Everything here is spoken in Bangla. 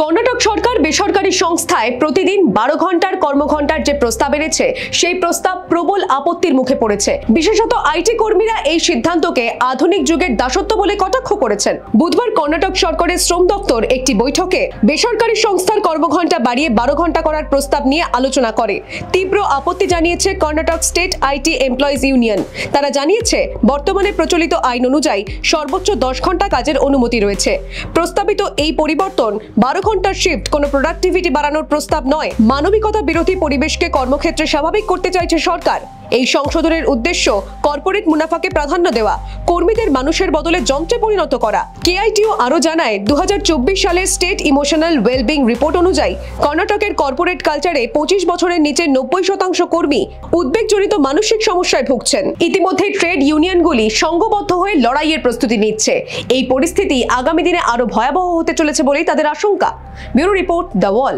কর্ণাটক সরকার বেসরকারি সংস্থায় প্রতিদিন 12 ঘন্টার কর্মঘণ্টার যে প্রস্তাব এনেছে সেই প্রস্তাব প্রবল আপত্তির মুখে পড়েছে। বিশেষত আইটি কর্মীরা এই সিদ্ধান্তকে আধুনিক যুগের দাসত্ব বলে কটাক্ষ করেছেন। বুধবার কর্ণাটক সরকারের শ্রম দপ্তর একটি বৈঠকে বেসরকারি সংস্থার কর্মঘণ্টা বাড়িয়ে 12 ঘন্টা করার প্রস্তাব নিয়ে আলোচনা করে। তীব্র আপত্তি জানিয়েছে Karnataka state IT employees union. তারা জানিয়েছে বর্তমানে প্রচলিত আইন অনুযায়ী সর্বোচ্চ 10 ঘন্টা কাজের অনুমতি রয়েছে। প্রস্তাবিত এই পরিবর্তন 12 ঘন্টার শিফট কোনো প্রোডাক্টিভিটি বাড়ানোর প্রস্তাব নয়, মানবিকতা বিরোধী পরিবেশকে কর্মক্ষেত্রে স্বাভাবিক করতে চাইছে সরকার। এই সংশোধনের উদ্দেশ্য কর্পোরেট মুনাফাকে প্রাধান্য দেওয়া, কর্মীদের মানুষের বদলে যন্ত্রে পরিণত করা। কেআইটিও আরও জানায় 2024 সালের স্টেট ইমোশনাল ওয়েলবিং রিপোর্ট অনুযায়ী কর্ণাটকের কর্পোরেট কালচারে 25 বছরের নিচে 90% কর্মী উদ্বেগজনিত মানসিক সমস্যায় ভুগছেন। ইতিমধ্যে ট্রেড ইউনিয়নগুলি সংঘবদ্ধ হয়ে লড়াইয়ের প্রস্তুতি নিচ্ছে। এই পরিস্থিতি আগামী দিনে আরো ভয়াবহ হতে চলেছে বলেই তাদের আশঙ্কা। Bureau report, the wall.